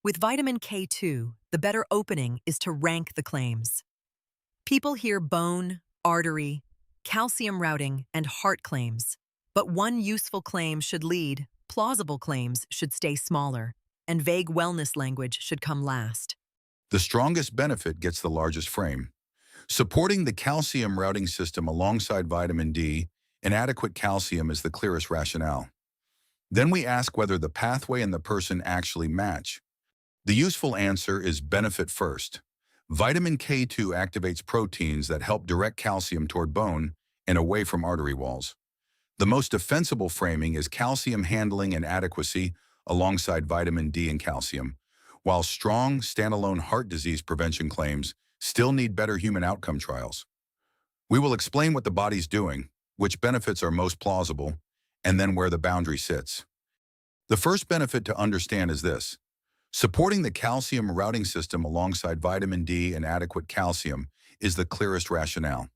With vitamin K2, the better opening is to rank the claims. People hear bone, artery, calcium routing, and heart claims. But one useful claim should lead, plausible claims should stay smaller, and vague wellness language should come last. The strongest benefit gets the largest frame. Supporting the calcium routing system alongside vitamin D, inadequate calcium is the clearest rationale. Then we ask whether the pathway and the person actually match. The useful answer is benefit first. Vitamin K2 activates proteins that help direct calcium toward bone and away from artery walls. The most defensible framing is calcium handling and adequacy alongside vitamin D and calcium, while strong, standalone heart disease prevention claims still need better human outcome trials. We will explain what the body's doing, which benefits are most plausible, and then where the boundary sits. The first benefit to understand is this. Supporting the calcium routing system alongside vitamin D and adequate calcium is the clearest rationale.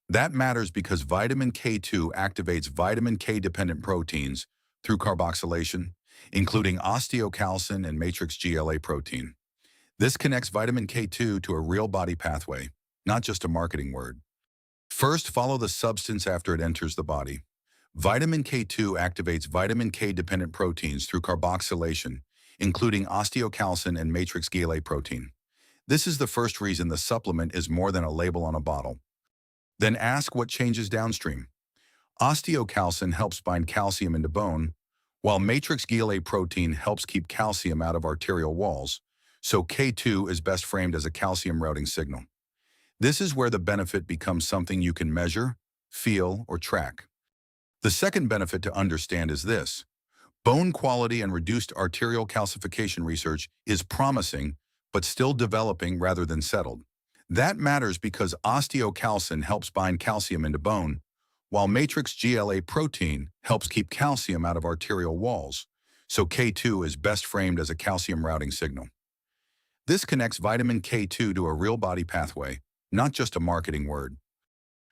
That matters because vitamin K2 activates vitamin K-dependent proteins through carboxylation, including osteocalcin and matrix GLA protein. This connects vitamin K2 to a real body pathway, not just a marketing word. First, follow the substance after it enters the body. Vitamin K2 activates vitamin K-dependent proteins through carboxylation, including osteocalcin and matrix GLA protein. This is the first reason the supplement is more than a label on a bottle. Then ask what changes downstream. Osteocalcin helps bind calcium into bone, while matrix GLA protein helps keep calcium out of arterial walls, so K2 is best framed as a calcium routing signal. This is where the benefit becomes something you can measure, feel, or track. The second benefit to understand is this. Bone quality and reduced arterial calcification research is promising, but still developing rather than settled. That matters because osteocalcin helps bind calcium into bone, while matrix GLA protein helps keep calcium out of arterial walls, so K2 is best framed as a calcium routing signal. This connects vitamin K2 to a real body pathway, not just a marketing word.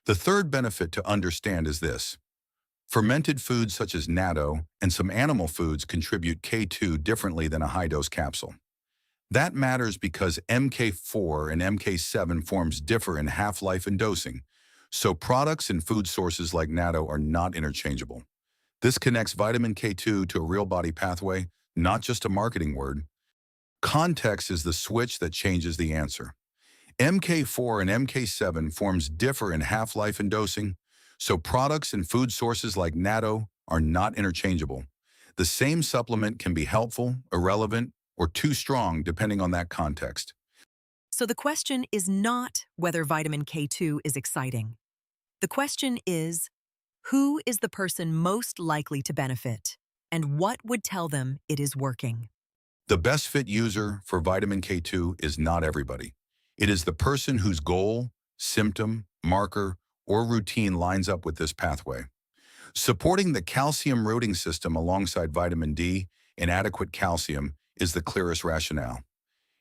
The third benefit to understand is this. Fermented foods such as natto and some animal foods contribute K2 differently than a high-dose capsule. That matters because MK4 and MK7 forms differ in half-life and dosing, so products and food sources like natto are not interchangeable. This connects vitamin K2 to a real body pathway, not just a marketing word. Context is the switch that changes the answer. MK4 and MK7 forms differ in half-life and dosing, so products and food sources like natto are not interchangeable. The same supplement can be helpful, irrelevant, or too strong depending on that context. So the question is not whether vitamin K2 is exciting. The question is, who is the person most likely to benefit, and what would tell them it is working? The best fit user for vitamin K2 is not everybody. It is the person whose goal, symptom, marker, or routine lines up with this pathway. Supporting the calcium routing system alongside vitamin D and adequate calcium is the clearest rationale.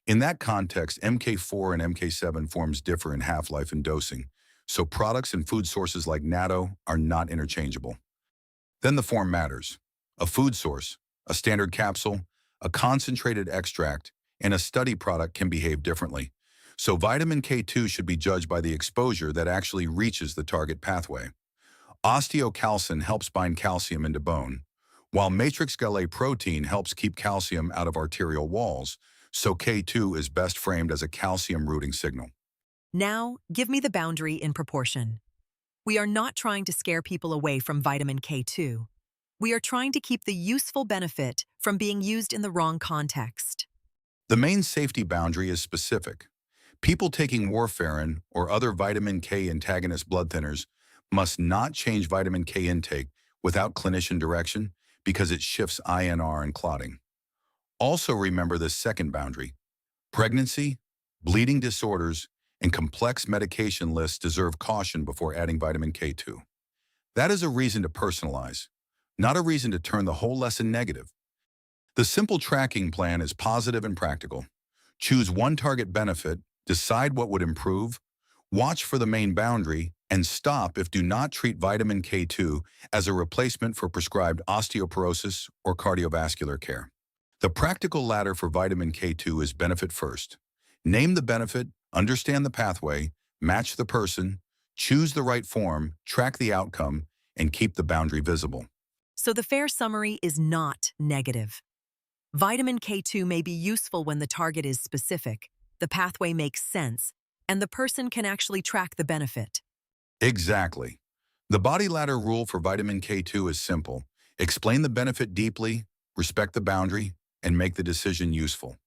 In that context, MK4 and MK7 forms differ in half-life and dosing, so products and food sources like natto are not interchangeable. Then the form matters. A food source, a standard capsule, a concentrated extract, and a study product can behave differently. So vitamin K2 should be judged by the exposure that actually reaches the target pathway. Osteocalcin helps bind calcium into bone, while matrix GLA protein helps keep calcium out of arterial walls, so K2 is best framed as a calcium routing signal. Now, give me the boundary in proportion. We are not trying to scare people away from vitamin K2. We are trying to keep the useful benefit from being used in the wrong context. The main safety boundary is specific. People taking warfarin or other vitamin K antagonist blood thinners must not change vitamin K intake without clinician direction because it shifts INR and clotting. Also remember this second boundary. Pregnancy, bleeding disorders, and complex medication lists deserve caution before adding vitamin K2. That is a reason to personalize, not a reason to turn the whole lesson negative. The simple tracking plan is positive and practical. Choose one target benefit, decide what would improve, watch for the main boundary, and stop if do not treat vitamin K2 as a replacement for prescribed osteoporosis or cardiovascular care. The practical ladder for vitamin K2 is benefit first. Name the benefit, understand the pathway, match the person, choose the right form, track the outcome, and keep the boundary visible. So the fair summary is not negative. Vitamin K2 may be useful when the target is specific, the pathway makes sense, and the person can actually track the benefit. Exactly. The body ladder rule for vitamin K2 is simple. Explain the benefit deeply, respect the boundary, and make the decision useful.